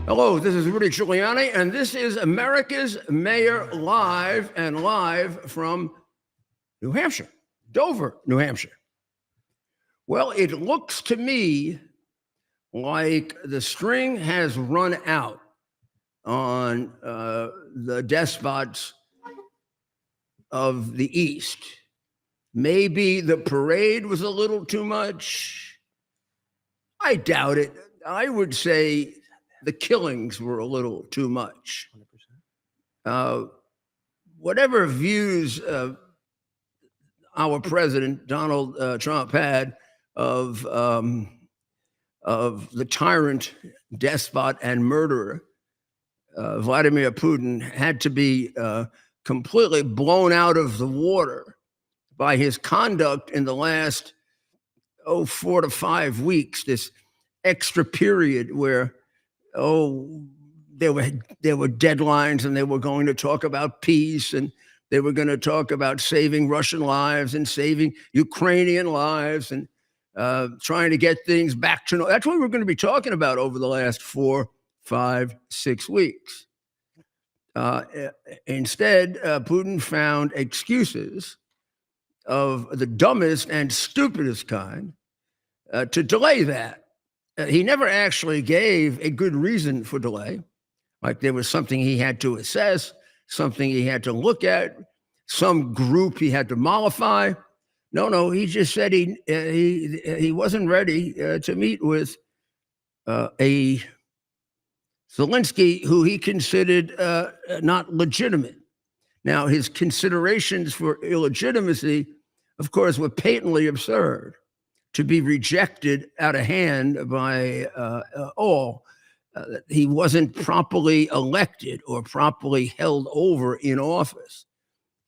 Hello, this is Rudy Giuliani, and this is America's Mayor Live, and live from New Hampshire, Dover, New Hampshire. Well, it looks to me like the string has run out on the despots of the East. Maybe the parade was a little too much. I doubt it. I would say the killings were a little too much. Whatever views our president, Donald Trump, had of the tyrant, despot, and murderer, Vladimir Putin, had to be completely blown out of the water by his conduct in the last 4 to 5 weeks, this extra period where there were deadlines, and they were going to talk about peace, and they were going to talk about saving Russian lives and saving Ukrainian lives, and trying to get things back to normal. That's what we're going to be talking about over the last 4, 5, 6 weeks. Instead, Putin found excuses of the dumbest and stupidest kind to delay that. He never actually gave a good reason for delay, like there was something he had to assess, something he had to look at, some group he had to mollify. No, he just said he wasn't ready to meet with a Zelensky who he considered not legitimate. Now, his considerations for illegitimacy, of course, were patently absurd. To be rejected out of hand by all. He wasn't properly elected or properly held over in office.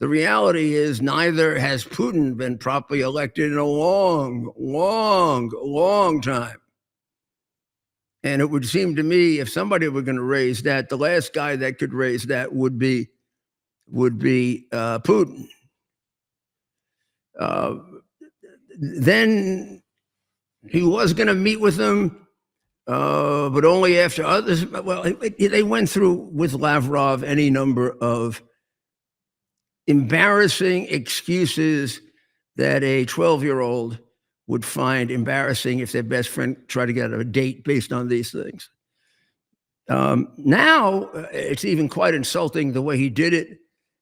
The reality is neither has Putin been properly elected in a long, long, long time. And it would seem to me if somebody were going to raise that, the last guy that could raise that would be Putin. Then he was going to meet with them, but only after others. Well, they went through with Lavrov any number of embarrassing excuses that a 12-year-old would find embarrassing if their best friend tried to get a date based on these things. Now, it's even quite insulting the way he did it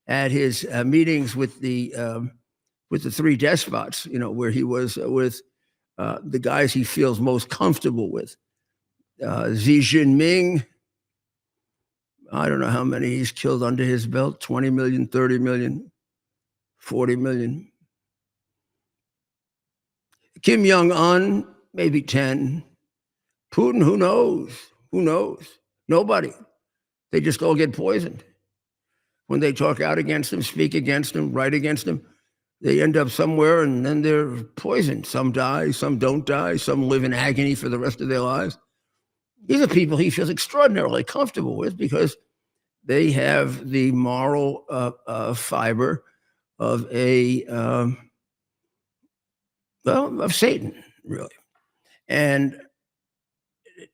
at his meetings with the 3 despots, where he was with the guys he feels most comfortable with. Xi Jinping, I don't know how many he's killed under his belt, 20 million, 30 million, 40 million. Kim Jong-un, maybe 10. Putin, who knows? Who knows? Nobody. They just all get poisoned. When they talk out against him, speak against him, write against him, they end up somewhere and then they're poisoned. Some die, some don't die, some live in agony for the rest of their lives. These are people he feels extraordinarily comfortable with because they have the moral fiber of of Satan, really. And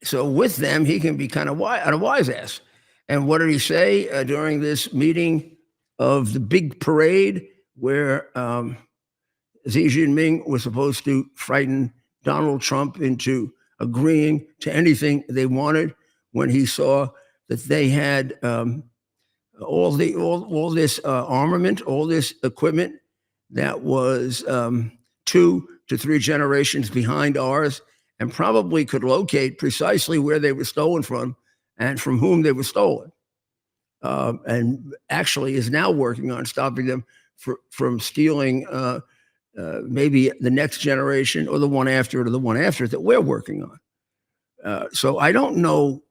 so with them, he can be kind of a wise ass. And what did he say during this meeting of the big parade where Xi Jinping was supposed to frighten Donald Trump into agreeing to anything they wanted when he saw that they had all this armament, all this equipment that was 2 to 3 generations behind ours, and probably could locate precisely where they were stolen from and from whom they were stolen, and actually is now working on stopping them from stealing maybe the next generation or the one after it or the one after it that we're working on. So I don't know.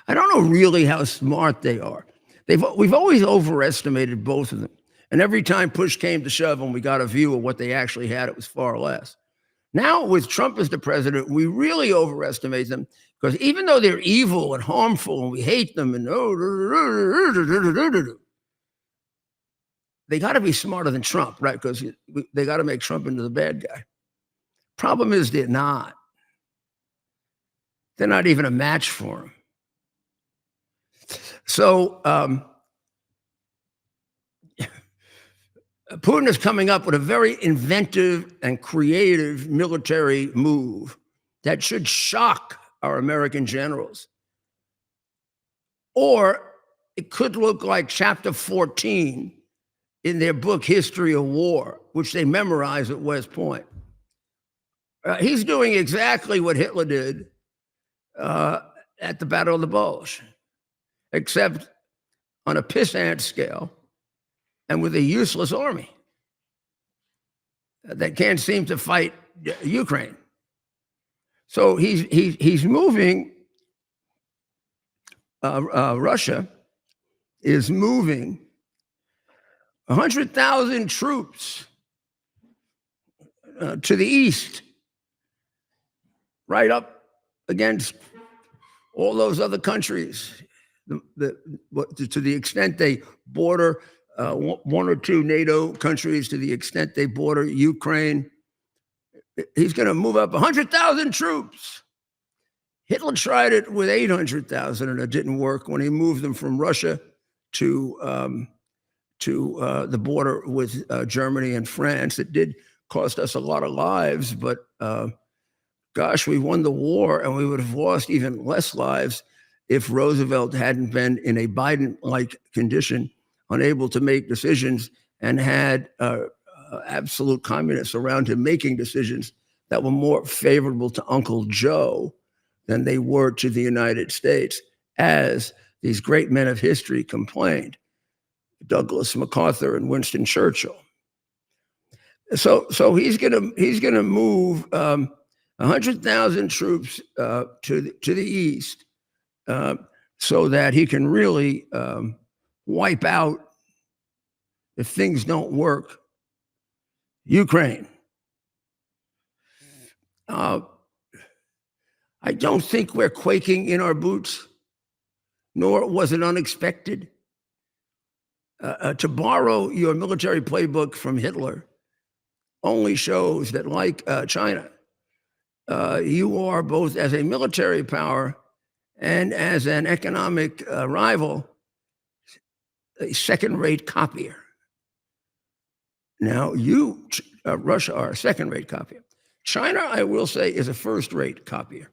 I don't know really how smart they are. We've always overestimated both of them. And every time push came to shove and we got a view of what they actually had, it was far less. Now with Trump as the president, we really overestimate them because even though they're evil and harmful and we hate them and they got to be smarter than Trump, right? Because they got to make Trump into the bad guy. Problem is they're not. They're not even a match for him. So Putin is coming up with a very inventive and creative military move that should shock our American generals. Or it could look like chapter 14 in their book, History of War, which they memorize at West Point. He's doing exactly what Hitler did at the Battle of the Bulge, except on a pissant scale and with a useless army that can't seem to fight Ukraine. So he's moving. Russia is moving 100,000 troops to the east, right up against all those other countries, to the extent they border one or two NATO countries, to the extent they border Ukraine. He's going to move up 100,000 troops. Hitler tried it with 800,000, and it didn't work when he moved them from Russia to the border with Germany and France. It did cost us a lot of lives, but gosh, we won the war, and we would have lost even less lives if Roosevelt hadn't been in a Biden-like condition, unable to make decisions, and had absolute communists around him making decisions that were more favorable to Uncle Joe than they were to the United States, as these great men of history complained, Douglas MacArthur and Winston Churchill. So he's gonna move 100,000 troops to the east, so that he can really wipe out, if things don't work, Ukraine. I don't think we're quaking in our boots, nor was it unexpected. To borrow your military playbook from Hitler only shows that, like China, you are, both as a military power and as an economic rival, a second-rate copier. Now, you, Russia, are a second-rate copier. China, I will say, is a first-rate copier.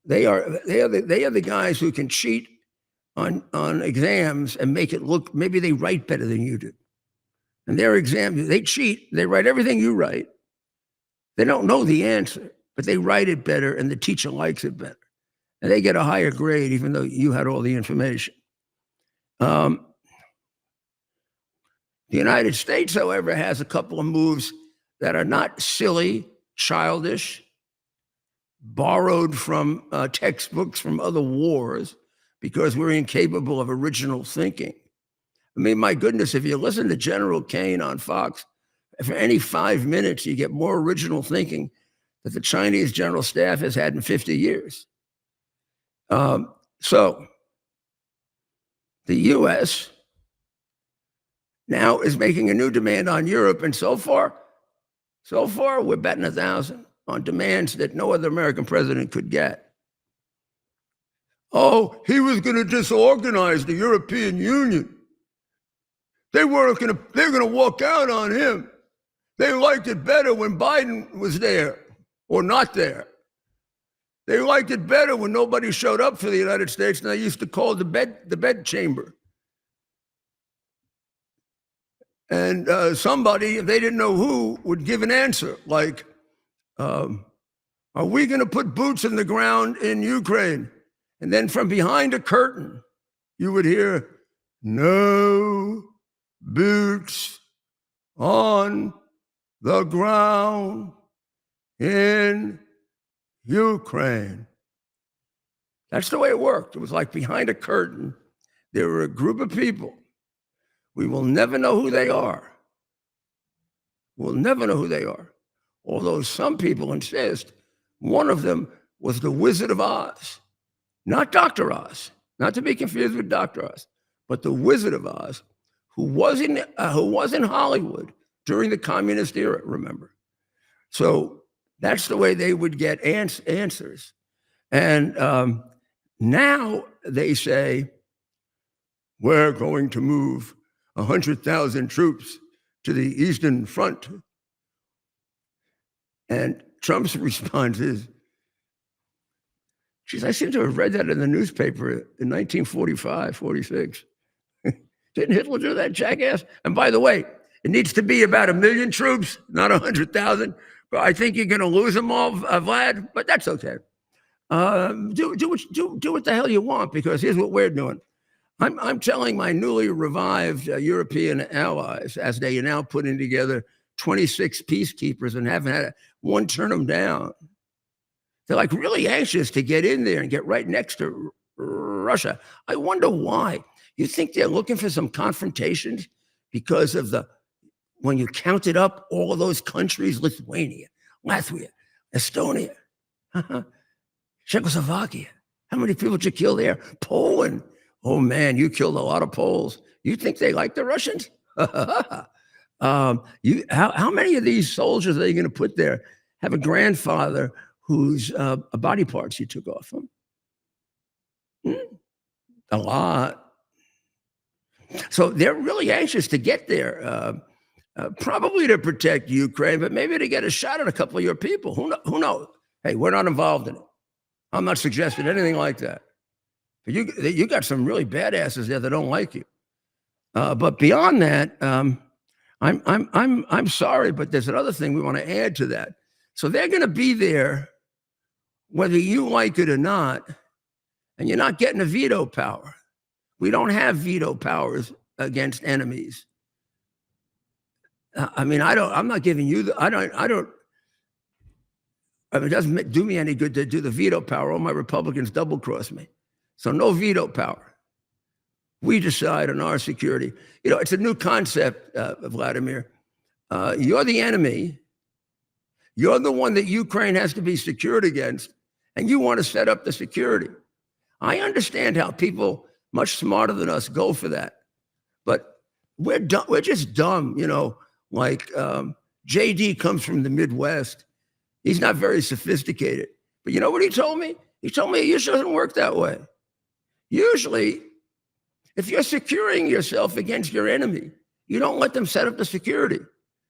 They are the guys who can cheat on exams and make it look, maybe they write better than you do. And their exams, they cheat, they write everything you write. They don't know the answer, but they write it better and the teacher likes it better. And they get a higher grade even though you had all the information. The United States, however, has a couple of moves that are not silly, childish, borrowed from textbooks from other wars, because we're incapable of original thinking. I mean, my goodness, if you listen to General Kane on Fox, for any 5 minutes, you get more original thinking that the Chinese general staff has had in 50 years. So the US now is making a new demand on Europe, and so far, we're betting 1,000 on demands that no other American president could get. Oh, he was going to disorganize the European Union. They were going to walk out on him. They liked it better when Biden was there or not there. They liked it better when nobody showed up for the United States, and they used to call the bed chamber. And somebody, if they didn't know who, would give an answer like, are we going to put boots in the ground in Ukraine? And then from behind a curtain, you would hear, no boots on the ground in Ukraine. That's the way it worked. It was like behind a curtain. There were a group of people. We will never know who they are. We'll never know who they are. Although some people insist one of them was the Wizard of Oz. Not Dr. Oz, not to be confused with Dr. Oz, but the Wizard of Oz, who was in Hollywood during the communist era, remember? So that's the way they would get answers. And now they say, we're going to move 100,000 troops to the Eastern Front. And Trump's response is, geez, I seem to have read that in the newspaper in 1945, 46. Didn't Hitler do that, jackass? And by the way, it needs to be about 1 million troops, not 100,000. But I think you're going to lose them all, Vlad, but that's okay. Do what the hell you want, because here's what we're doing. I'm telling my newly revived European allies, as they are now putting together 26 peacekeepers and haven't had one turn them down. They're like really anxious to get in there and get right next to Russia. I wonder why. You think they're looking for some confrontations because of when you counted up all of those countries, Lithuania, Latvia, Estonia, Czechoslovakia. How many people did you kill there? Poland. Oh man, you killed a lot of Poles. You think they like the Russians? How many of these soldiers are you going to put there have a grandfather whose body parts you took off them? A lot. So they're really anxious to get there, probably to protect Ukraine, but maybe to get a shot at a couple of your people. Who knows? Hey, we're not involved in it. I'm not suggesting anything like that. But you got some really badasses there that don't like you. But beyond that, I'm sorry, but there's another thing we want to add to that. So they're going to be there, whether you like it or not, and you're not getting a veto power. We don't have veto powers against enemies. I mean, I'm not giving you it doesn't do me any good to do the veto power. All my Republicans double cross me. So no veto power. We decide on our security. You know, it's a new concept, Vladimir. You're the enemy. You're the one that Ukraine has to be secured against, and you want to set up the security. I understand how people much smarter than us go for that, but we're just dumb, you know. Like JD comes from the Midwest. He's not very sophisticated, but you know what he told me? He told me it usually doesn't work that way. Usually, if you're securing yourself against your enemy, you don't let them set up the security.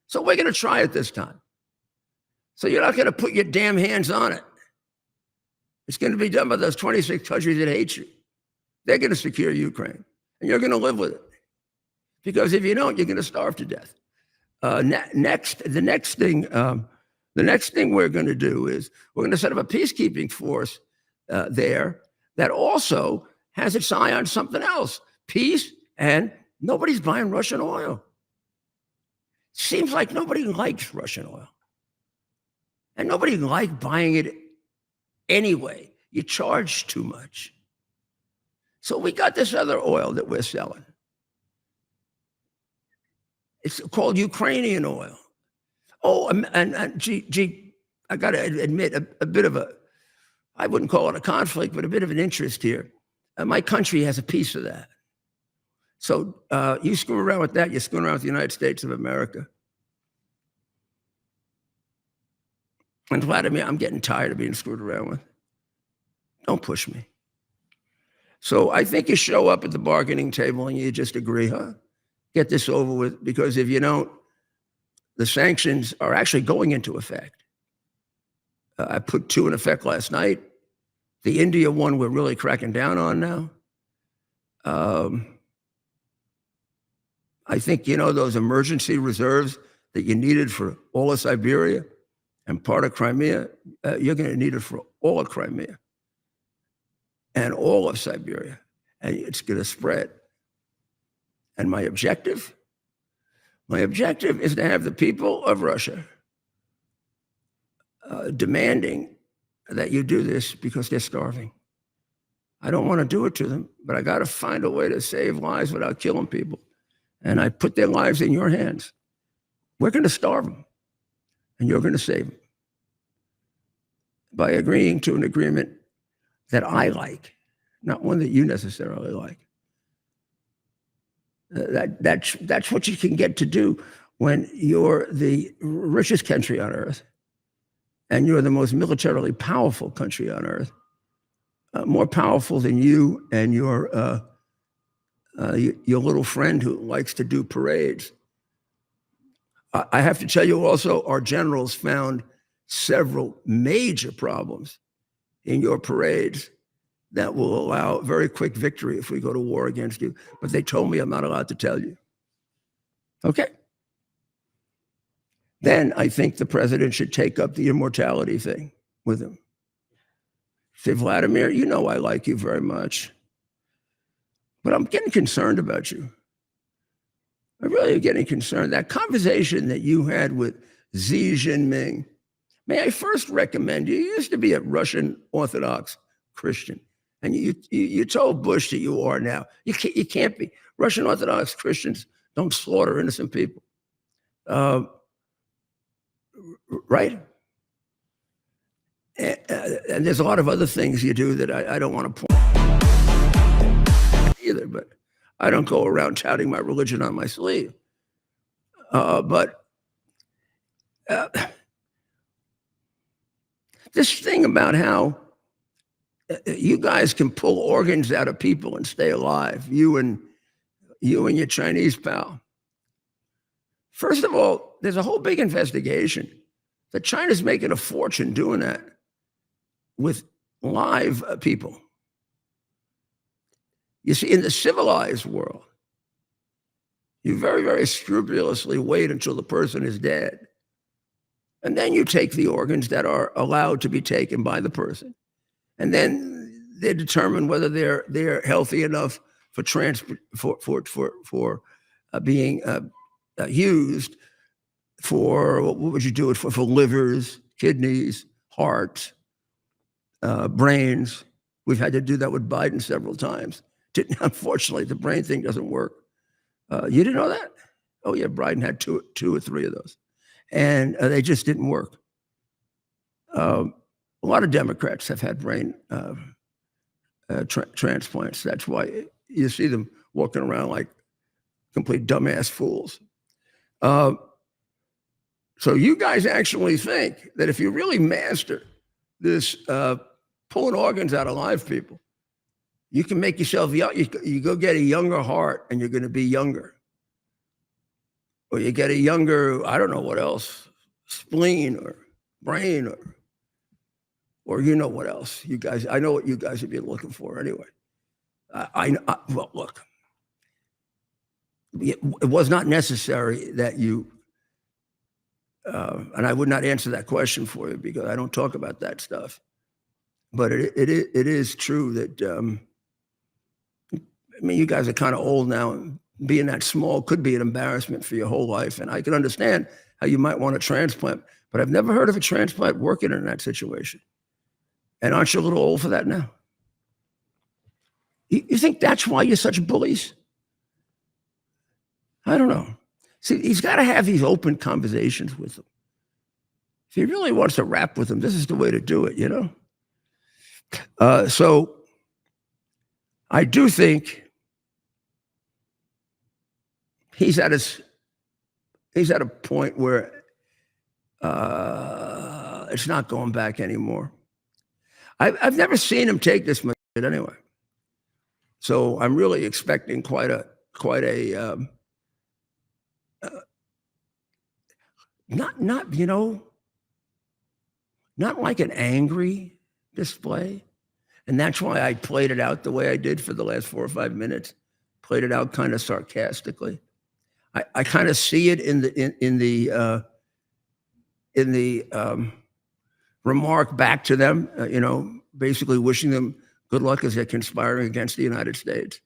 So we're going to try it this time. So you're not going to put your damn hands on it. It's going to be done by those 26 countries that hate you. They're going to secure Ukraine, and you're going to live with it. Because if you don't, you're going to starve to death. The next thing we're going to do is we're going to set up a peacekeeping force there that also has its eye on something else: peace, and nobody's buying Russian oil. Seems like nobody likes Russian oil, and nobody likes buying it anyway. You charge too much. So we got this other oil that we're selling. It's called Ukrainian oil. Oh, and gee, I got to admit a bit of I wouldn't call it a conflict, but a bit of an interest here. My country has a piece of that. So you screw around with that, you're screwing around with the United States of America. And Vladimir, I'm getting tired of being screwed around with. Don't push me. So I think you show up at the bargaining table and you just agree, get this over with, because if you don't, the sanctions are actually going into effect. I put 2 in effect last night. The India one we're really cracking down on now. I think, you know, those emergency reserves that you needed for all of Siberia and part of Crimea, you're going to need it for all of Crimea and all of Siberia, and it's going to spread. And my objective is to have the people of Russia demanding that you do this because they're starving. I don't want to do it to them, but I got to find a way to save lives without killing people. And I put their lives in your hands. We're going to starve them, and you're going to save them by agreeing to an agreement that I like, not one that you necessarily like. That's what you can get to do when you're the richest country on earth and you're the most militarily powerful country on earth. more powerful than you and your little friend who likes to do parades. I have to tell you also, our generals found several major problems in your parades that will allow very quick victory if we go to war against you. But they told me I'm not allowed to tell you. Okay. Then I think the president should take up the immortality thing with him. Say, Vladimir, you know I like you very much, but I'm getting concerned about you. I really am getting concerned. That conversation that you had with Xi Jinping, may I first recommend you used to be a Russian Orthodox Christian, and you told Bush that you are now. You can't be. Russian Orthodox Christians don't slaughter innocent people. Right? And there's a lot of other things you do that I don't want to point either, but I don't go around touting my religion on my sleeve. But this thing about how you guys can pull organs out of people and stay alive, you and your Chinese pal. First of all, there's a whole big investigation that China's making a fortune doing that with live people. You see, in the civilized world, you very, very scrupulously wait until the person is dead. And then you take the organs that are allowed to be taken by the person. And then they determine whether they're healthy enough for being used for, what would you do it for? For livers, kidneys, hearts, brains. We've had to do that with Biden several times. Unfortunately, the brain thing doesn't work. You didn't know that? Oh yeah, Biden had two or three of those, and they just didn't work. A lot of Democrats have had brain transplants. That's why you see them walking around like complete dumbass fools. So you guys actually think that if you really master this pulling organs out of live people, you can make yourself young. You go get a younger heart and you're going to be younger. Or you get a younger, I don't know what else, spleen or brain or you know what else. You guys, I know what you guys would be looking for anyway. Well, look, it was not necessary that you, and I would not answer that question for you because I don't talk about that stuff. But it is true that, I mean, you guys are kind of old now, and being that small could be an embarrassment for your whole life. And I can understand how you might want a transplant, but I've never heard of a transplant working in that situation. And aren't you a little old for that now? You think that's why you're such bullies? I don't know. See, he's got to have these open conversations with them. If he really wants to rap with them, this is the way to do it, you know? So I do think he's at a point where it's not going back anymore. I've never seen him take this much anyway. So I'm really expecting quite a not you know, not like an angry display. And that's why I played it out the way I did for the last 4 or 5 minutes. Played it out kind of sarcastically. I kind of see it in the remark back to them, you know, basically wishing them good luck as they're conspiring against the United States.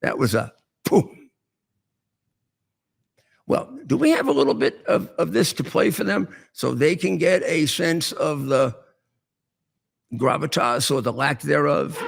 That was a boom. Well, do we have a little bit of this to play for them so they can get a sense of the gravitas or the lack thereof?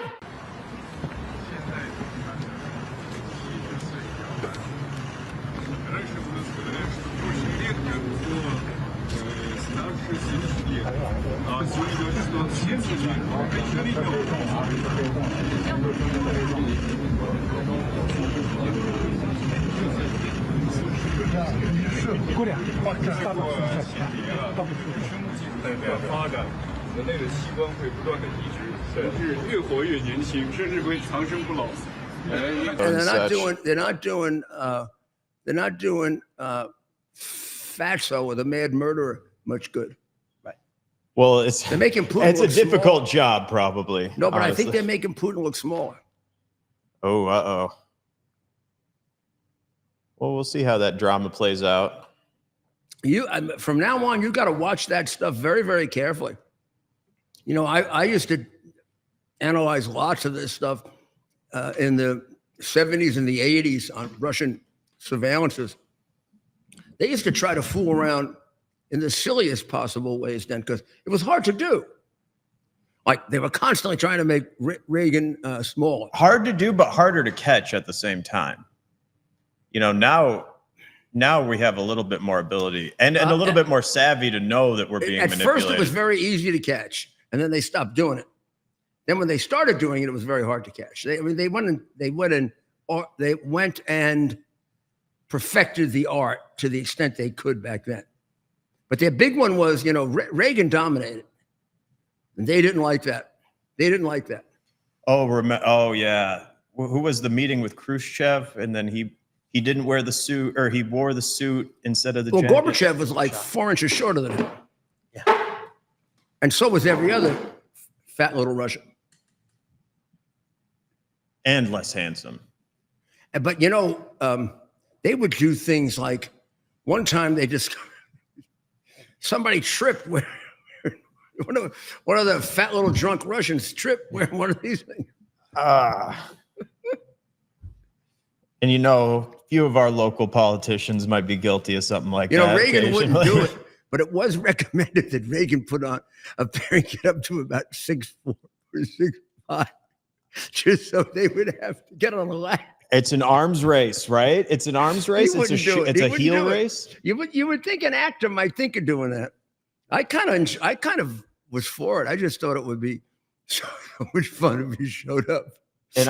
体内的器官会不断的移植，甚至越活越年轻，甚至会长生不老。And they're not doing Fatso or the Mad Murderer much good. Right. Well, they're making Putin it's a difficult job, probably. No, but honestly. I think they're making Putin look smaller. Oh, uh-oh. Well, we'll see how that drama plays out. From now on, you got to watch that stuff very, very carefully. You know, I used to analyze lots of this stuff in the 70s and the 80s on Russian surveillances. They used to try to fool around in the silliest possible ways then, because it was hard to do. Like, they were constantly trying to make Reagan smaller. Hard to do, but harder to catch at the same time. You know, now we have a little bit more ability and a little bit more savvy to know that we're being manipulated. At first, it was very easy to catch, and then they stopped doing it. Then when they started doing it, it was very hard to catch. They went and perfected the art to the extent they could back then. But their big one was, you know, Reagan dominated. And they didn't like that. They didn't like that. Oh, yeah. Who was the meeting with Khrushchev? And then he didn't wear the suit, or he wore the suit instead of the jacket. Gorbachev was like 4 inches shorter than him. Yeah. And so was every other fat little Russian. And less handsome. But, you know, they would do things like, one time they just, somebody tripped where one of the fat little drunk Russians tripped wearing one of these things. And you know, a few of our local politicians might be guilty of something like that. You know, Reagan wouldn't do it, but it was recommended that Reagan put on a pair and get up to about 6'4" or 6'5", just so they would have to get on a lap. It's an arms race, right? It's an arms race. It's a heel race. You would think an actor might think of doing that. I kind of was for it. I just thought it would be so much fun if he showed up. And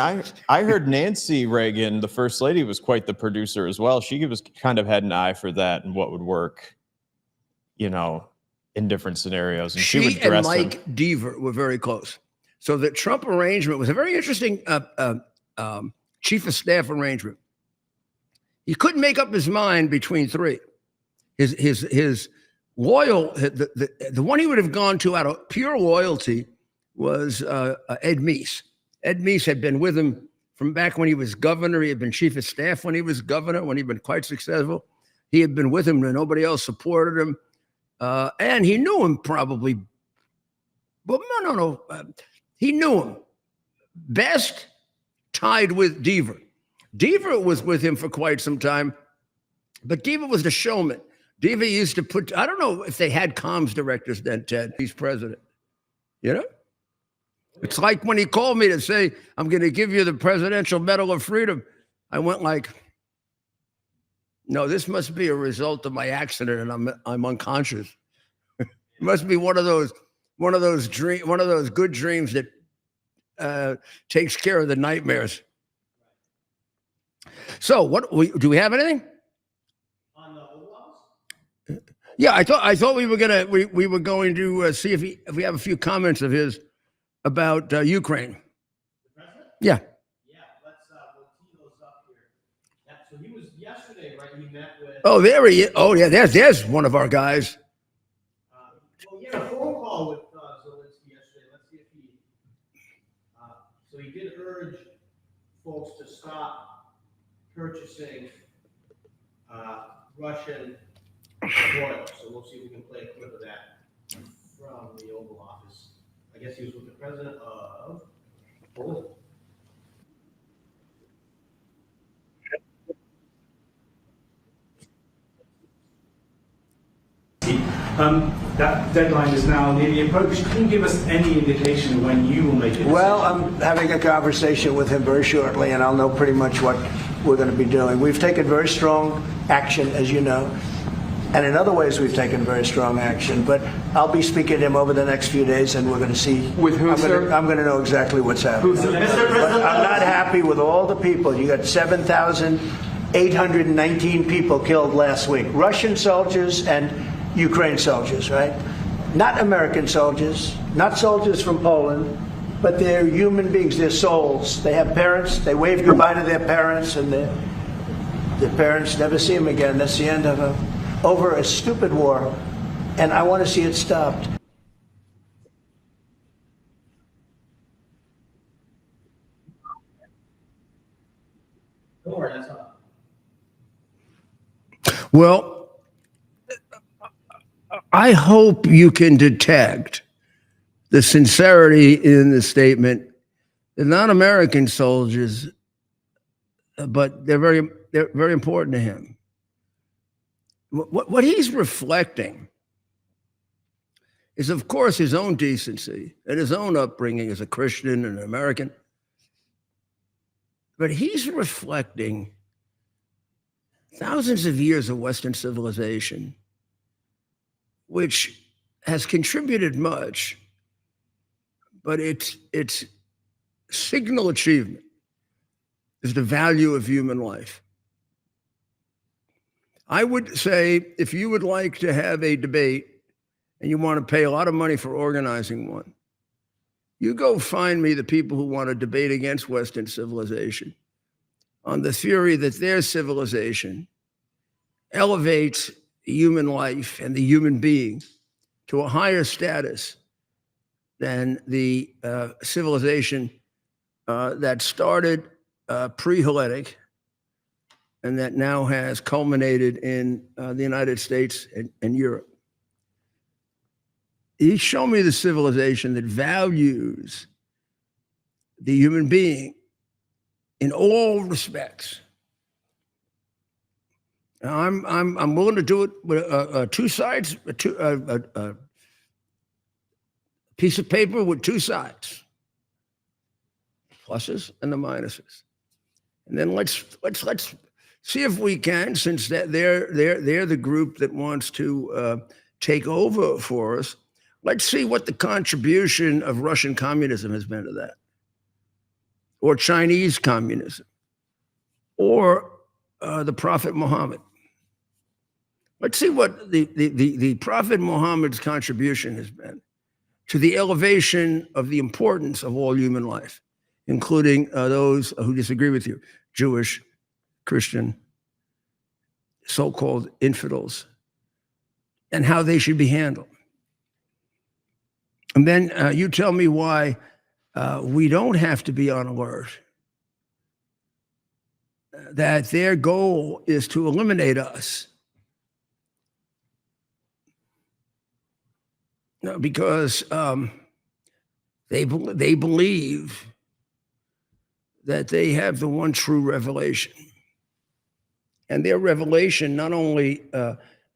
I heard Nancy Reagan, the first lady, was quite the producer as well. She was kind of had an eye for that and what would work, you know, in different scenarios. And she would dress and Mike Deaver were very close. So the Trump arrangement was a very interesting chief of staff arrangement. He couldn't make up his mind between three. His loyal, the one he would have gone to out of pure loyalty was Ed Meese. Ed Meese had been with him from back when he was governor. He had been chief of staff when he was governor, when he'd been quite successful. He had been with him when nobody else supported him. And he knew him probably, but no. He knew him best tied with Deaver. Deaver was with him for quite some time, but Deaver was the showman. Deaver used to put, I don't know if they had comms directors then, Ted. He's president. You know? It's like when he called me to say, I'm going to give you the Presidential Medal of Freedom. I went like, no, this must be a result of my accident and I'm unconscious. It must be one of those good dreams that takes care of the nightmares. So do we have anything? On the Oval Office? Yeah, I thought we were going to see if we have a few comments of his about Ukraine. The president? Yeah. Yeah, we'll tee those up here. Yeah, so he was yesterday, right? He met with. Oh, there he is. Oh, yeah. There's one of our guys. Well, he had a phone call with Zelensky yesterday. Let's see if he. So he did urge folks to stop purchasing Russian oil. So we'll see if we can play a clip of that from the Oval Office. I guess he was with the president of Poland. That deadline is now nearly approached. Can you give us any indication of when you will make it? Well, I'm having a conversation with him very shortly, and I'll know pretty much what we're going to be doing. We've taken very strong action, as you know, and in other ways we've taken very strong action. But I'll be speaking to him over the next few days, and we're going to see. With who, sir? I'm going to know exactly what's happening. Mr. President, but I'm not happy with all the people. You got 7,819 people killed last week. Russian soldiers and Ukraine soldiers, right? not American soldiers, not soldiers from Poland, but they're human beings, they're souls. They have parents, they wave goodbye to their parents, and their parents never see them again. That's the end of over a stupid war, and I want to see it stopped. Don't worry, that's not. Well, I hope you can detect the sincerity in the statement. They're not American soldiers, but they're very important to him. What he's reflecting is, of course, his own decency and his own upbringing as a Christian and an American. But he's reflecting thousands of years of Western civilization, which has contributed much, but its signal achievement is the value of human life. I would say, if you would like to have a debate and you want to pay a lot of money for organizing one, you go find me the people who want to debate against Western civilization on the theory that their civilization elevates human life and the human being to a higher status than the civilization that started pre-Hellenic and that now has culminated in the United States and Europe. He showed me the civilization that values the human being in all respects. Now, I'm willing to do it with two sides, a piece of paper with two sides, pluses and the minuses, and then let's see if we can, since that they're the group that wants to take over for us. Let's see what the contribution of Russian communism has been to that, or Chinese communism, or the Prophet Muhammad. Let's see what the Prophet Muhammad's contribution has been to the elevation of the importance of all human life, including those who disagree with you, Jewish, Christian, so-called infidels, and how they should be handled. And then you tell me why we don't have to be on alert, that their goal is to eliminate us. No, because they believe that they have the one true revelation. And their revelation not only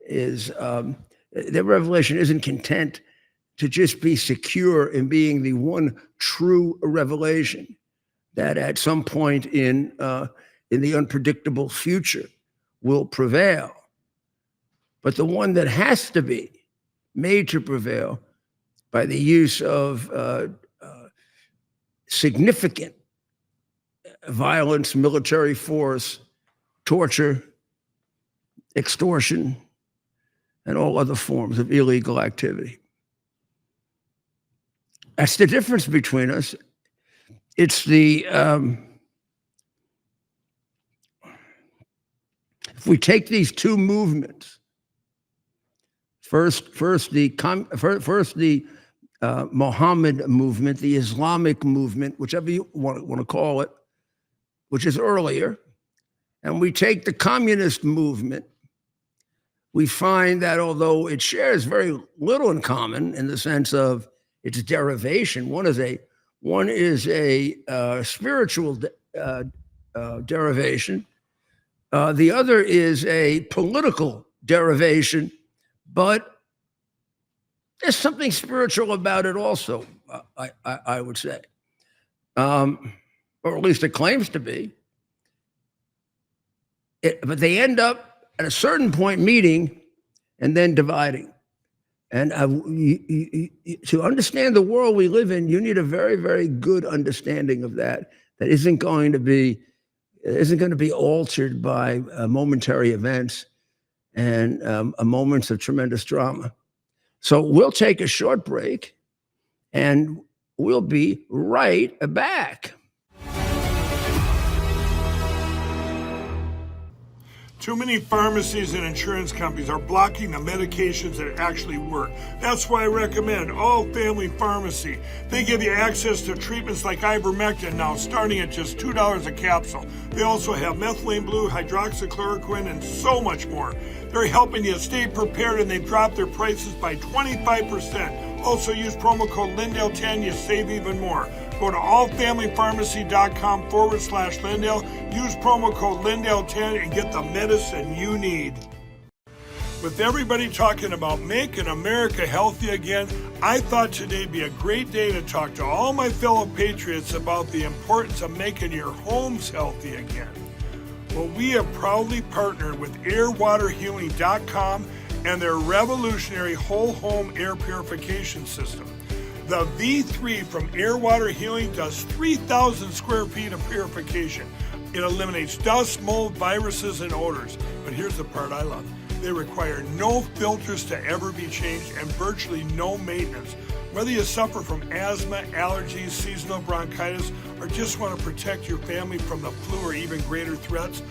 their revelation isn't content to just be secure in being the one true revelation that at some point in the unpredictable future will prevail, but the one that has to be made to prevail by the use of significant violence, military force, torture, extortion, and all other forms of illegal activity. That's the difference between us. It's the if we take these two movements, first the Mohammed movement, the Islamic movement, whichever you want to call it, which is earlier, and we take the communist movement, we find that although it shares very little in common in the sense of its derivation, one is a spiritual derivation, the other is a political derivation, but there's something spiritual about it also, I would say, or at least it claims to be. But they end up at a certain point meeting and then dividing. And to understand the world we live in, you need a very, very good understanding of that. That isn't going to be altered by momentary events and moments of tremendous drama. So we'll take a short break and we'll be right back. Too many pharmacies and insurance companies are blocking the medications that actually work. That's why I recommend All Family Pharmacy. They give you access to treatments like ivermectin now, starting at just $2 a capsule. They also have methylene blue, hydroxychloroquine, and so much more. They're helping you stay prepared, and they've dropped their prices by 25%. Also use promo code LindellTV, you save even more. Go to allfamilypharmacy.com/Lindell. Use promo code LindellTV and get the medicine you need. With everybody talking about making America healthy again, I thought today'd be a great day to talk to all my fellow patriots about the importance of making your homes healthy again. Well, we have proudly partnered with airwaterhealing.com and their revolutionary whole home air purification system. The V3 from Air Water Healing does 3,000 square feet of purification. It eliminates dust, mold, viruses, and odors. But here's the part I love. They require no filters to ever be changed and virtually no maintenance. Whether you suffer from asthma, allergies, seasonal bronchitis, or just want to protect your family from the flu or even greater threats,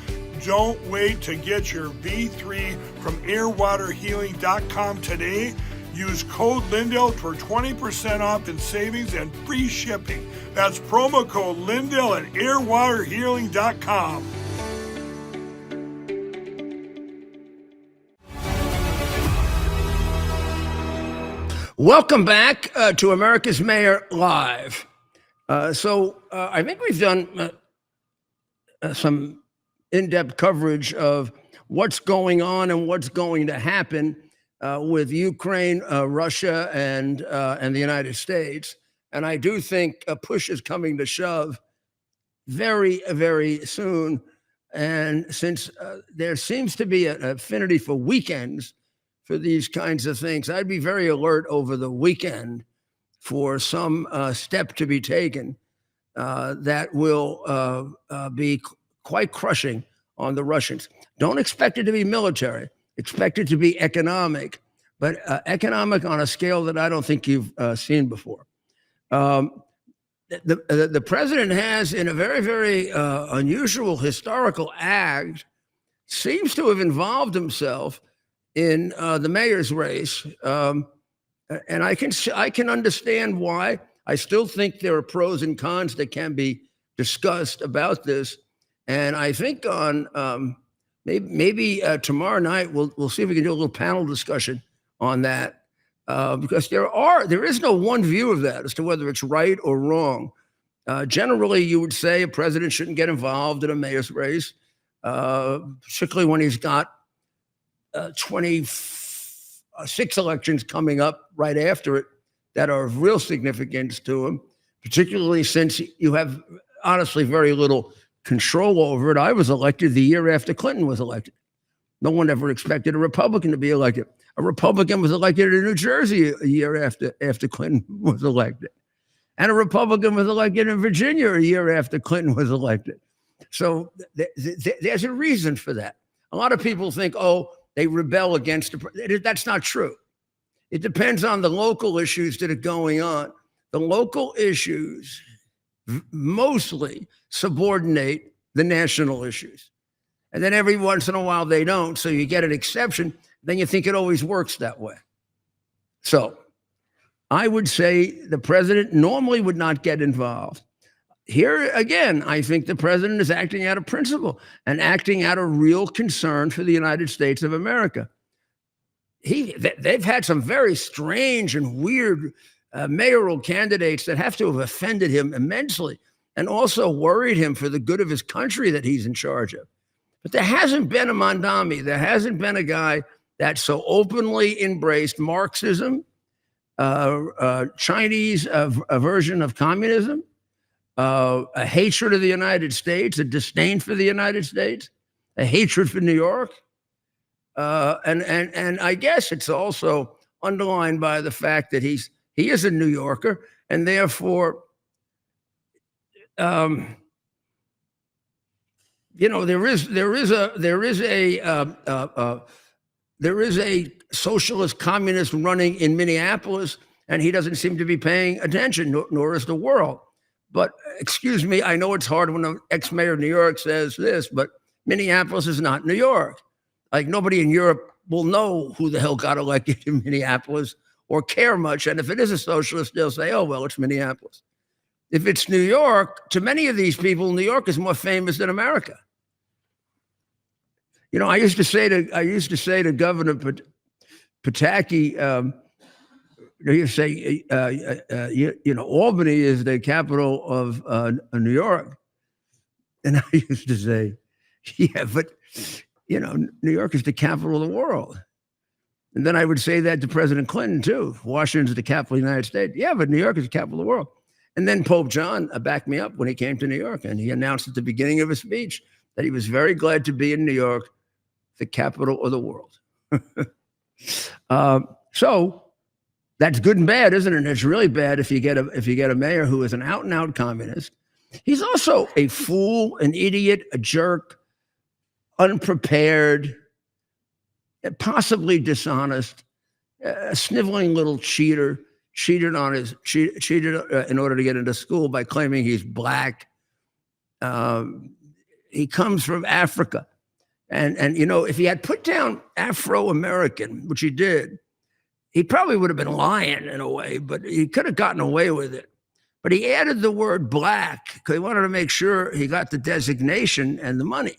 don't wait to get your V3 from airwaterhealing.com today. Use code Lindell for 20% off in savings and free shipping. That's promo code Lindell at airwaterhealing.com. Welcome back to America's Mayor Live. I think we've done some in-depth coverage of what's going on and what's going to happen with Ukraine, Russia, and the United States. And I do think a push is coming to shove very, very soon. And since there seems to be an affinity for weekends for these kinds of things, I'd be very alert over the weekend for some step to be taken that will be quite crushing on the Russians. Don't expect it to be military. Expect it to be economic, but economic on a scale that I don't think you've seen before. The president has, in a very, very unusual historical act, seems to have involved himself in the mayor's race, and I can understand why. I still think there are pros and cons that can be discussed about this, and I think on maybe tomorrow night we'll see if we can do a little panel discussion on that, because there is no one view of that as to whether it's right or wrong. Generally, you would say a president shouldn't get involved in a mayor's race, particularly when he's got 26 elections coming up right after it that are of real significance to him, particularly since you have honestly very little control over it. I was elected the year after Clinton was elected. No one ever expected a Republican to be elected. A Republican was elected in New Jersey a year after Clinton was elected. And a Republican was elected in Virginia a year after Clinton was elected. So there's a reason for that. A lot of people think, oh, they rebel against that's not true. It depends on the local issues that are going on. The local issues mostly subordinate the national issues. And then every once in a while they don't, so you get an exception, then you think it always works that way. So I would say the president normally would not get involved. Here again, I think the president is acting out of principle and acting out of real concern for the United States of America. They've had some very strange and weird mayoral candidates that have to have offended him immensely and also worried him for the good of his country that he's in charge of. But there hasn't been a Mondami. There hasn't been a guy that so openly embraced Marxism, Chinese version of communism, a hatred of the United States, a disdain for the United States, a hatred for New York. And I guess it's also underlined by the fact that he is a New Yorker, and therefore, there is a there is a socialist communist running in Minneapolis, and he doesn't seem to be paying attention, nor is the world. But excuse me, I know it's hard when an ex-mayor of New York says this, but Minneapolis is not New York. Like, nobody in Europe will know who the hell got elected in Minneapolis or care much. And if it is a socialist, they'll say, oh, well, it's Minneapolis. If it's New York, to many of these people, New York is more famous than America. You know, I used to say to Governor Pataki, you say, you know, Albany is the capital of New York. And I used to say, yeah, but, you know, New York is the capital of the world. And then I would say that to President Clinton, too. Washington's the capital of the United States. Yeah, but New York is the capital of the world. And then Pope John backed me up when he came to New York. And he announced at the beginning of his speech that he was very glad to be in New York, the capital of the world. So that's good and bad, isn't it? And it's really bad if you get a mayor who is an out-and-out communist. He's also a fool, an idiot, a jerk, unprepared, possibly dishonest, a sniveling little cheater. Cheated in order to get into school by claiming he's black. He comes from Africa. And you know, if he had put down Afro-American, which he did, he probably would have been lying in a way, but he could have gotten away with it. But he added the word black because he wanted to make sure he got the designation and the money.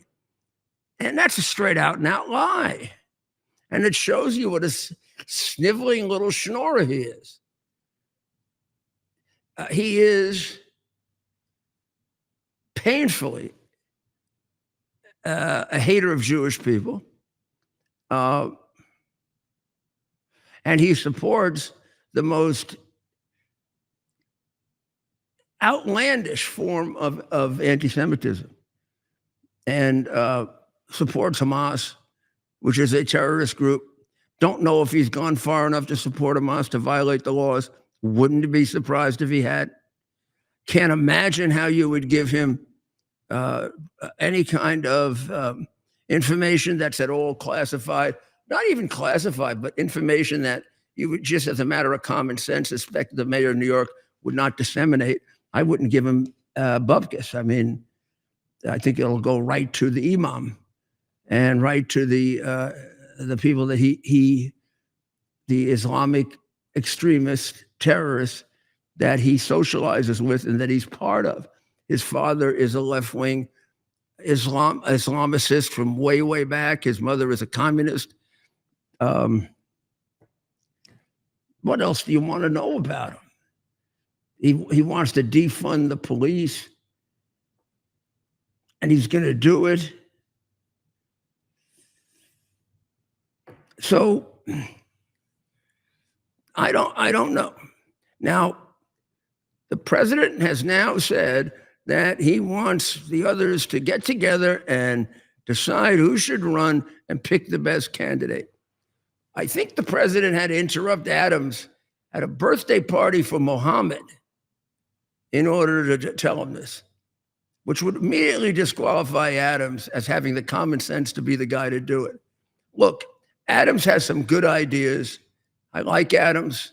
And that's a straight out and out lie. And it shows you what a sniveling little schnorrer he is. He is painfully a hater of Jewish people. And he supports the most outlandish form of anti-Semitism and supports Hamas, which is a terrorist group. Don't know if he's gone far enough to support Hamas to violate the laws. Wouldn't be surprised if he had. Can't imagine how you would give him any kind of information that's at all classified, not even classified, but information that you would just, as a matter of common sense, expect the mayor of New York would not disseminate. I wouldn't give him bupkis. I mean, I think it'll go right to the imam and right to the people that the Islamic extremist terrorists that he socializes with and that he's part of. His father is a left-wing Islamicist from way, way back. His mother is a communist. What else do you want to know about him? He wants to defund the police, and he's going to do it. So I don't know. Now, the president has now said that he wants the others to get together and decide who should run and pick the best candidate. I think the president had to interrupt Adams at a birthday party for Mohammed in order to tell him this, which would immediately disqualify Adams as having the common sense to be the guy to do it. Look, Adams has some good ideas. I like Adams.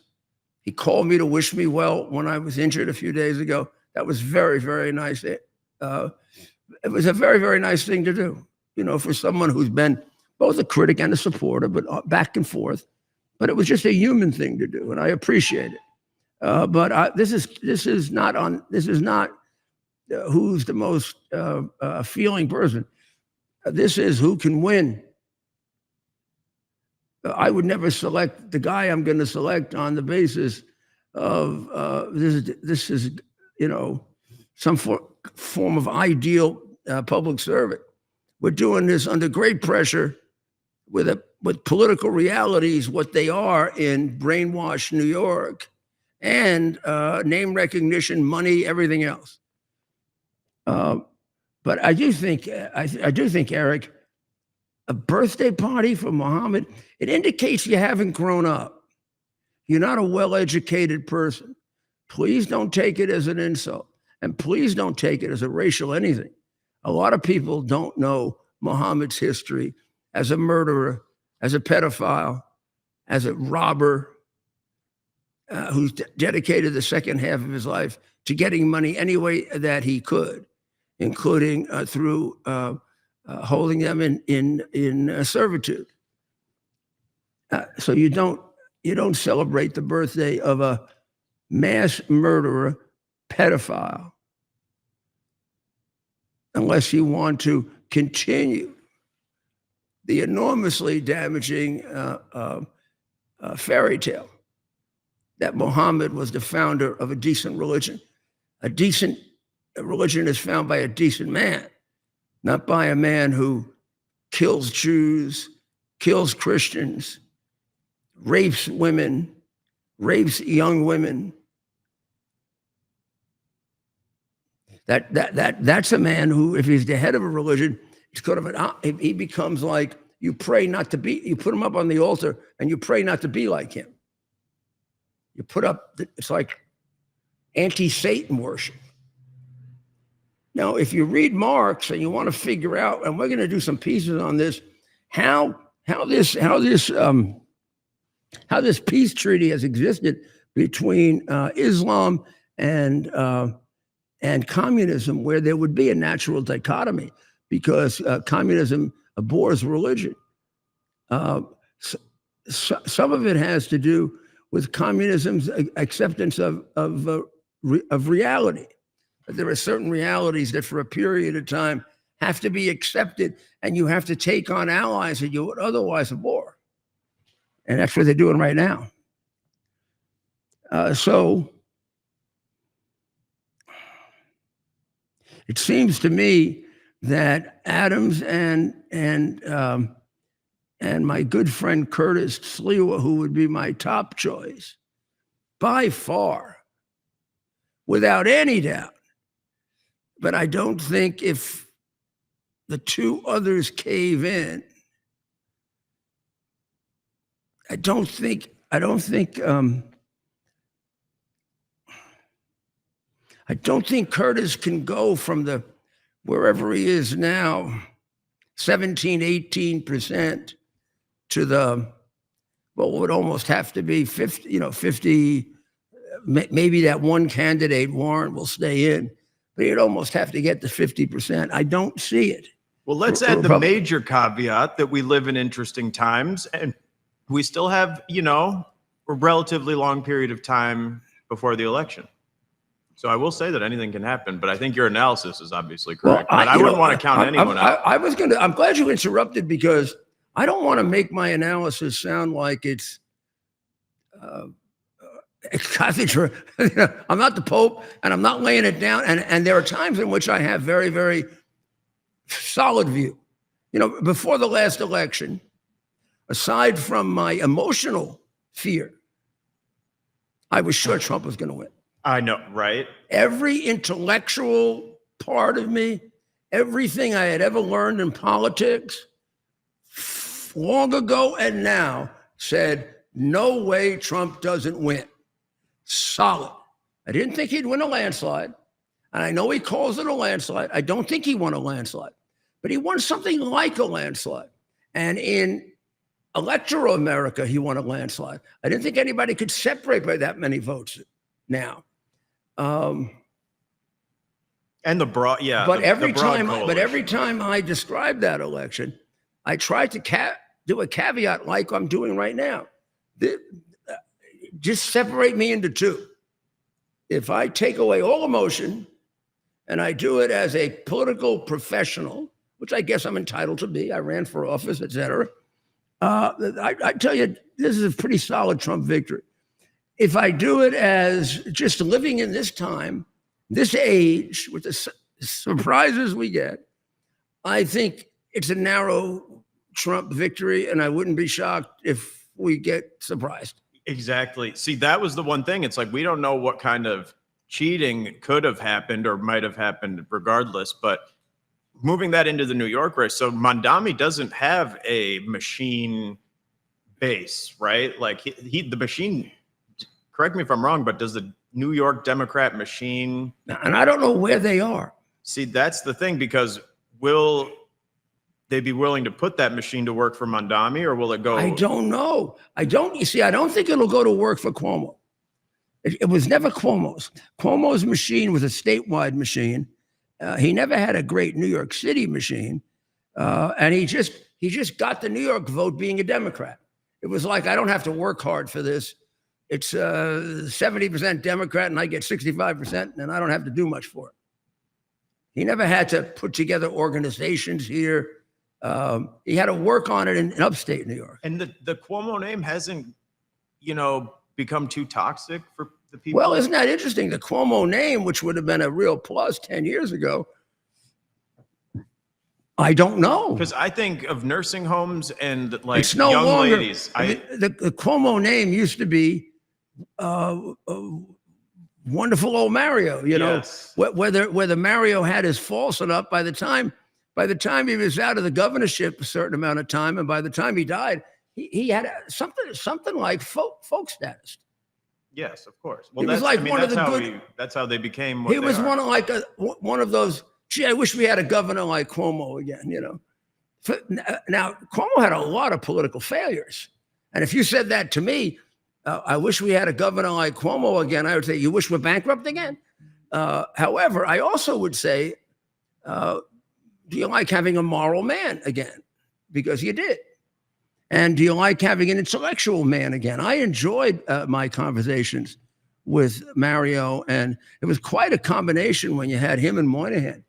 He called me to wish me well when I was injured a few days ago. That was very, very nice. It was a very, very nice thing to do, you know, for someone who's been both a critic and a supporter, but back and forth. But it was just a human thing to do, and I appreciate it. But this is not who's the most feeling person. This is who can win. I would never select the guy I'm going to select on the basis of this is you know, some form of ideal public servant. We're doing this under great pressure with political realities, what they are in brainwashed New York, and name recognition, money, everything else. But I do think, Eric, a birthday party for Muhammad, it indicates you haven't grown up. You're not a well-educated person. Please don't take it as an insult. And please don't take it as a racial anything. A lot of people don't know Muhammad's history as a murderer, as a pedophile, as a robber, who's dedicated the second half of his life to getting money any way that he could, including through holding them in servitude. So you don't celebrate the birthday of a mass murderer, pedophile, unless you want to continue the enormously damaging fairy tale that Muhammad was the founder of a decent religion. A decent religion is found by a decent man, not by a man who kills Jews, kills Christians, rapes women, rapes young women. That's a man who, if he's the head of a religion, it's kind of he becomes like, you pray not to be, you put him up on the altar and you pray not to be like him. You put up, it's like anti-Satan worship. Now, if you read Marx and you want to figure out, and we're going to do some pieces on this, how this peace treaty has existed between Islam and communism, where there would be a natural dichotomy, because communism abhors religion. Some of it has to do with communism's acceptance of reality. There are certain realities that for a period of time have to be accepted, and you have to take on allies that you would otherwise abhor. And that's what they're doing right now. So it seems to me that Adams and my good friend Curtis Sliwa, who would be my top choice, by far, without any doubt. But I don't think if the two others cave in, I don't think Curtis can go from the wherever he is now, 17, 18% to the, well, it would almost have to be 50, 50, maybe that one candidate, Warren, will stay in, but he'd almost have to get to 50%. I don't see it. Well, let's add the major caveat that we live in interesting times, and we still have, a relatively long period of time before the election. So I will say that anything can happen, but I think your analysis is obviously correct. Well, I wouldn't want to count anyone out. I'm glad you interrupted, because I don't want to make my analysis sound like it's cathedral. I'm not the Pope, and I'm not laying it down. And there are times in which I have very, very solid view. Before the last election, aside from my emotional fear, I was sure Trump was going to win. I know, right? Every intellectual part of me, everything I had ever learned in politics, long ago and now, said, no way Trump doesn't win. Solid. I didn't think he'd win a landslide. And I know he calls it a landslide. I don't think he won a landslide, but he won something like a landslide. And in electoral America, he won a landslide. I didn't think anybody could separate by that many votes now. And the broad, yeah. But every time I describe that election, I try to do a caveat like I'm doing right now. Just separate me into two. If I take away all emotion and I do it as a political professional, which I guess I'm entitled to be, I ran for office, et cetera. I tell you, this is a pretty solid Trump victory. If I do it as just living in this time, this age, with the surprises we get, I think it's a narrow Trump victory, and I wouldn't be shocked if we get surprised. Exactly. See, that was the one thing. It's like, we don't know what kind of cheating could have happened or might have happened regardless, but moving that into the New York race. So Mondami doesn't have a machine base, right? Like the machine, correct me if I'm wrong, but does the New York Democrat machine? And I don't know where they are. See, that's the thing, because will they be willing to put that machine to work for Mondami, or will it go? I don't know. You see, I don't think it'll go to work for Cuomo. It was never Cuomo's. Cuomo's machine was a statewide machine. He never had a great New York City machine. And he just got the New York vote being a Democrat. It was like, I don't have to work hard for this. It's 70% Democrat and I get 65% and I don't have to do much for it. He never had to put together organizations here. He had to work on it in upstate New York. And the Cuomo name hasn't, become too toxic for the people. Well, isn't that interesting? The Cuomo name, which would have been a real plus 10 years ago, I don't know. Because I think of nursing homes and like It's no young longer, ladies. the Cuomo name used to be wonderful old Mario, Yes. whether Mario had his false enough by the time he was out of the governorship a certain amount of time, and by the time he died, he had something like folk status. Yes, of course. Well, He was that's, like one of the good. that's how they became what He they was are. one of those. Gee, I wish we had a governor like Cuomo again. Now Cuomo had a lot of political failures, and if you said that to me, I wish we had a governor like Cuomo again, I would say, you wish we're bankrupt again. However, I also would say, do you like having a moral man again? Because you did. And do you like having an intellectual man again? I enjoyed my conversations with Mario, and it was quite a combination when you had him and Moynihan.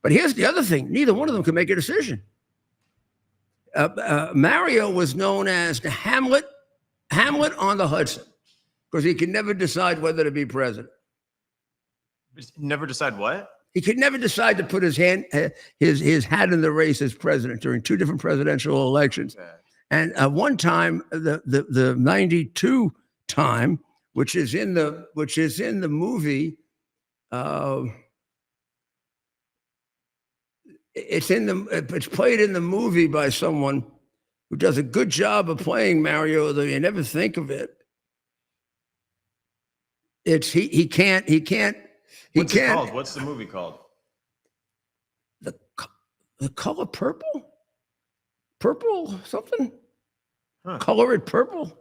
But here's the other thing. Neither one of them could make a decision. Mario was known as the Hamlet on the Hudson, because he could never decide whether to be president. Never decide what? He could never decide to put his hat in the race as president during two different presidential elections. Okay. And one time, the 92 time, which is in the movie, it's played in the movie by someone who does a good job of playing Mario, though you never think of it. It's he can't. What's it called? What's the movie called? The Color Purple? Purple something? Huh. Color It Purple?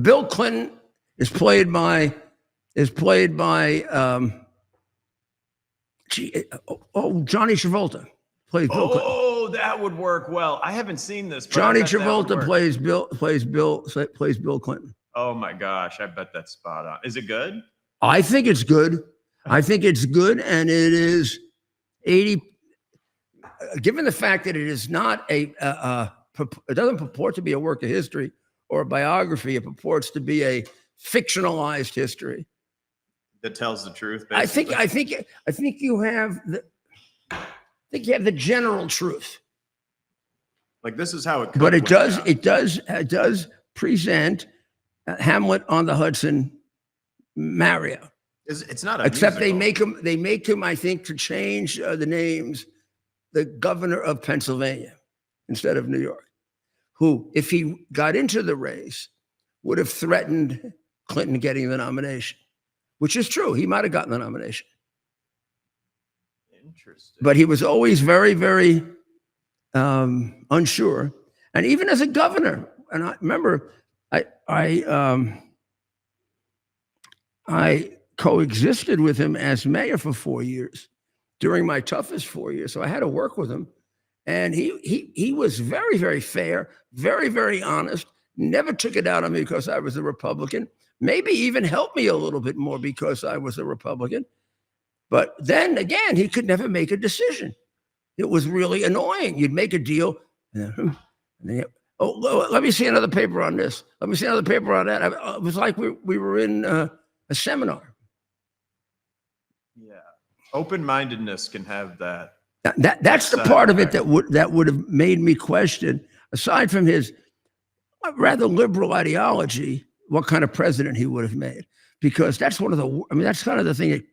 Bill Clinton is played by Johnny Travolta plays Bill Clinton. Oh, that would work well. I haven't seen this. But Johnny I bet that would Travolta work. plays Bill Clinton. Oh my gosh, I bet that's spot on. Is it good? I think it's good. I think it's good, and it is 80. Given the fact that it is not it doesn't purport to be a work of history or a biography. It purports to be a fictionalized history That tells the truth. I Basically. think you have the general truth. Like this is how it. But went down. it does present Hamlet on the Hudson Mario. It's not a Except musical. they make him, I think, to change the names, the governor of Pennsylvania instead of New York, who, if he got into the race, would have threatened Clinton getting the nomination, which is true. He might have gotten the nomination. Interesting. But he was always very, very unsure. And even as a governor, and I remember I coexisted with him as mayor for 4 years during my toughest 4 years. So I had to work with him. And he was very, very fair, very, very honest, never took it out on me because I was a Republican, maybe even helped me a little bit more because I was a Republican. But then again, he could never make a decision. It was really annoying. You'd make a deal. And then let me see another paper on this. Let me see another paper on that. It was like we were in a seminar. Yeah, open-mindedness can have that. That's the part of it that would have made me question, aside from his rather liberal ideology, what kind of president he would have made. Because that's one of the. I mean, that's kind of the thing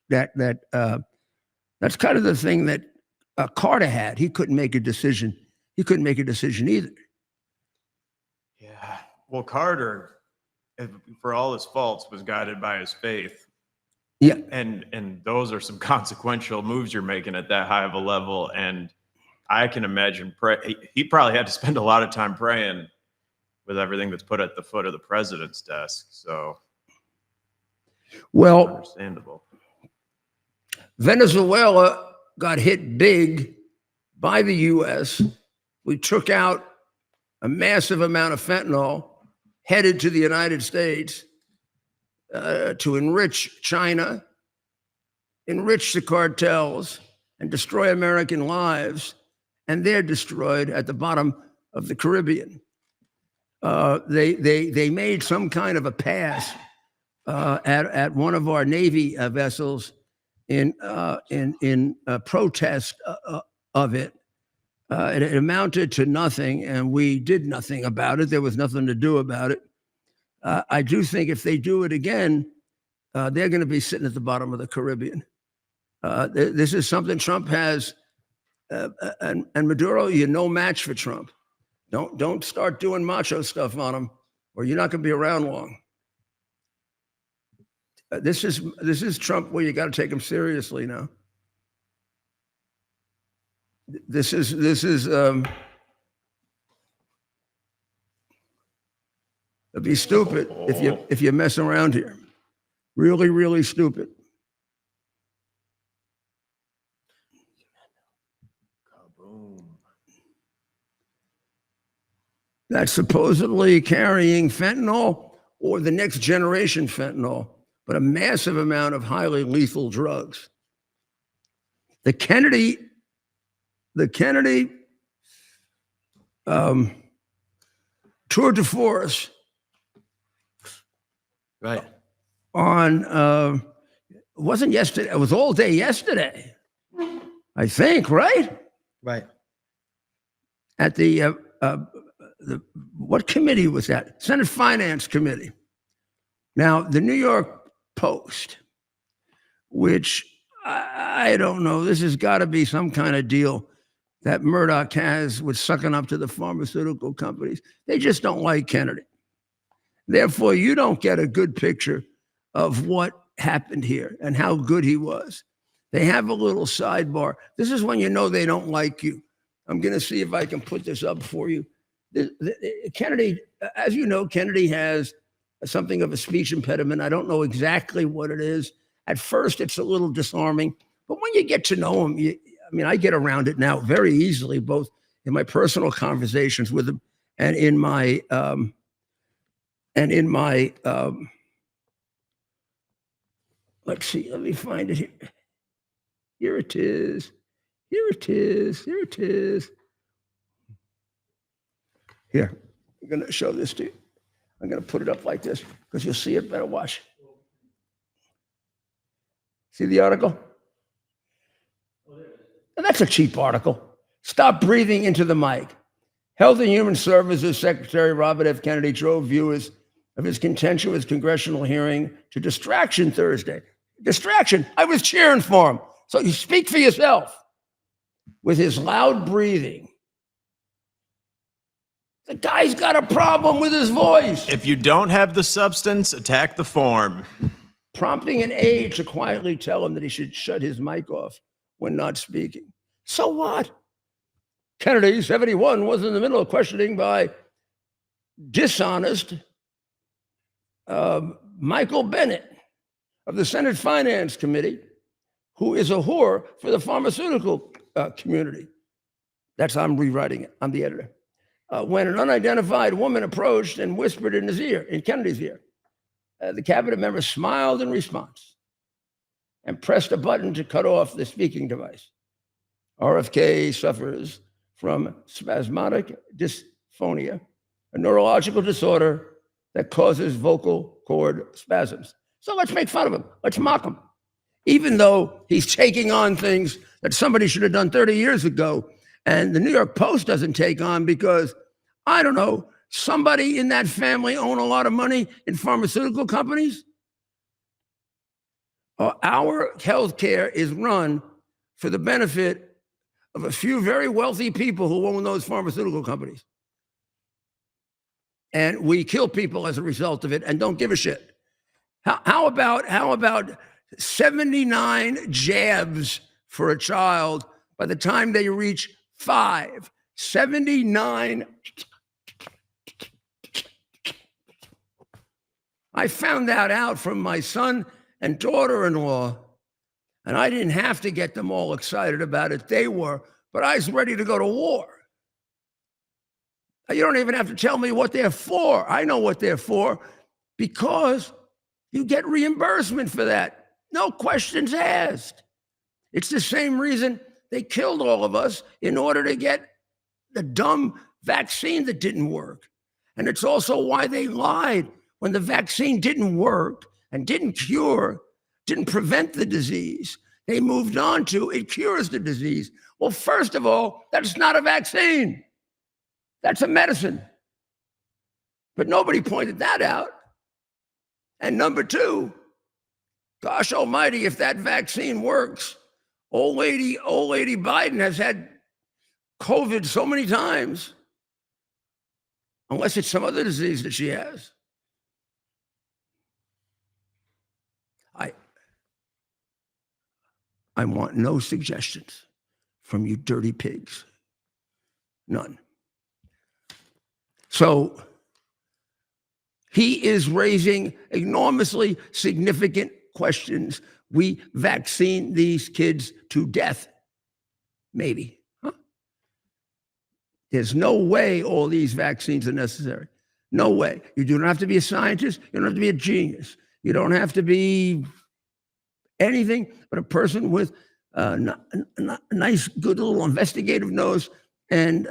that's kind of the thing that Carter had. He couldn't make a decision. He couldn't make a decision either. Yeah. Well, Carter, for all his faults, was guided by his faith. Yeah. And those are some consequential moves you're making at that high of a level. And I can imagine he probably had to spend a lot of time praying with everything that's put at the foot of the president's desk. So, well, understandable. Venezuela got hit big by the U.S. We took out a massive amount of fentanyl headed to the United States to enrich China, enrich the cartels, and destroy American lives. And they're destroyed at the bottom of the Caribbean. They made some kind of a pass at one of our Navy vessels in protest of it. It amounted to nothing, and we did nothing about it. There was nothing to do about it. I do think if they do it again, they're going to be sitting at the bottom of the Caribbean. This is something Trump has, and Maduro, you're no match for Trump. Don't start doing macho stuff on him, or you're not going to be around long. This is Trump where you got to take him seriously now. This is it'd be stupid if you mess around here. Really, really stupid. Kaboom. That's supposedly carrying fentanyl or the next generation fentanyl, but a massive amount of highly lethal drugs. The Kennedy tour de force, Right. on wasn't yesterday, it was all day yesterday, I think, right? Right. At the what committee was that? Senate Finance Committee. Now, the New York Post, which I don't know, this has got to be some kind of deal that Murdoch has with sucking up to the pharmaceutical companies. They just don't like Kennedy. Therefore, you don't get a good picture of what happened here and how good he was. They have a little sidebar. This is when you know they don't like you. I'm going to see if I can put this up for you. Kennedy, as you know, Kennedy has something of a speech impediment. I don't know exactly what it is. At first, it's a little disarming, but when you get to know him, I get around it now very easily, both in my personal conversations with him and in my let's see, let me find it here. Here it is. Here it is. Here it is. Here, I'm going to show this to you. I'm going to put it up like this because you'll see it better. Watch. See the article? And that's a cheap article. Stop breathing into the mic. Health and Human Services Secretary Robert F. Kennedy drove viewers of his contentious congressional hearing to distraction Thursday. Distraction. I was cheering for him. So you speak for yourself. With his loud breathing. The guy's got a problem with his voice. If you don't have the substance, attack the form. Prompting an aide to quietly tell him that he should shut his mic off when not speaking. So what? Kennedy, 71, was in the middle of questioning by dishonest Michael Bennett of the Senate Finance Committee, who is a whore for the pharmaceutical community. I'm rewriting it. I'm the editor. When an unidentified woman approached and whispered in his ear, in Kennedy's ear, the cabinet member smiled in response and pressed a button to cut off the speaking device. RFK suffers from spasmodic dysphonia, a neurological disorder that causes vocal cord spasms. So let's make fun of him. Let's mock him. Even though he's taking on things that somebody should have done 30 years ago. And the New York Post doesn't take on because, I don't know, somebody in that family own a lot of money in pharmaceutical companies. Our healthcare is run for the benefit of a few very wealthy people who own those pharmaceutical companies. And we kill people as a result of it and don't give a shit. How about 79 jabs for a child by the time they reach 79. I found that out from my son and daughter-in-law, and I didn't have to get them all excited about it. They were, but I was ready to go to war. You don't even have to tell me what they're for. I know what they're for because you get reimbursement for that. No questions asked. It's the same reason they killed all of us in order to get the dumb vaccine that didn't work. And it's also why they lied when the vaccine didn't work and didn't cure, didn't prevent the disease. They moved on to it cures the disease. Well, first of all, that's not a vaccine. That's a medicine. But nobody pointed that out. And number two, gosh almighty, if that vaccine works, old lady Biden has had COVID so many times, unless it's some other disease that she has. I want no suggestions from you dirty pigs. None. So he is raising enormously significant questions. We vaccine these kids to death. Maybe. Huh? There's no way all these vaccines are necessary. No way. You don't have to be a scientist. You don't have to be a genius. You don't have to be anything but a person with a nice, good little investigative nose and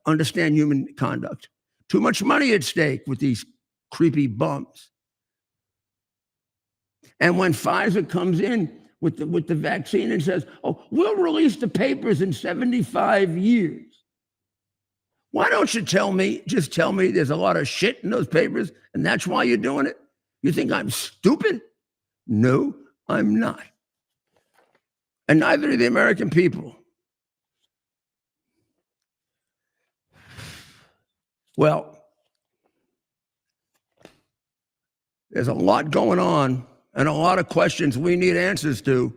understand human conduct. Too much money at stake with these creepy bums. And when Pfizer comes in with the vaccine and says, oh, we'll release the papers in 75 years. Why don't you just tell me there's a lot of shit in those papers and that's why you're doing it? You think I'm stupid? No, I'm not. And neither are the American people. Well, there's a lot going on and a lot of questions we need answers to.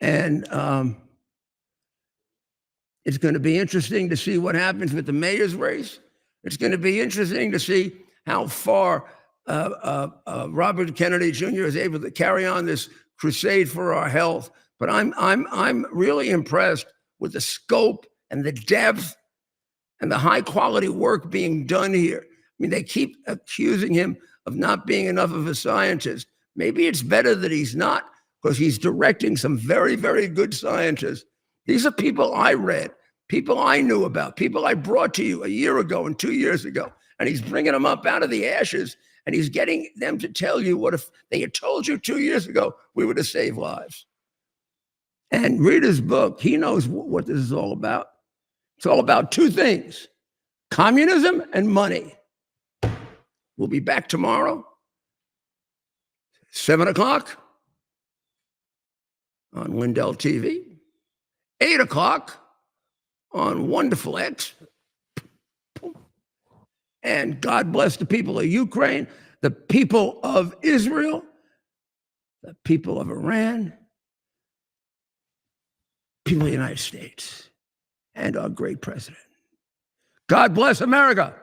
And it's going to be interesting to see what happens with the mayor's race. It's going to be interesting to see how far Robert Kennedy Jr. is able to carry on this crusade for our health. But I'm really impressed with the scope and the depth and the high quality work being done here. I mean, they keep accusing him of not being enough of a scientist. Maybe it's better that he's not, because he's directing some very, very good scientists. These are people I read, people I knew about, people I brought to you a year ago and 2 years ago. And he's bringing them up out of the ashes, and he's getting them to tell you what if they had told you 2 years ago, we would have saved lives. And read his book. He knows what this is all about. It's all about two things: communism and money. We'll be back tomorrow, 7 o'clock on LindellTV, 8 o'clock on Wonderful X. And God bless the people of Ukraine, the people of Israel, the people of Iran, people of the United States, and our great president. God bless America.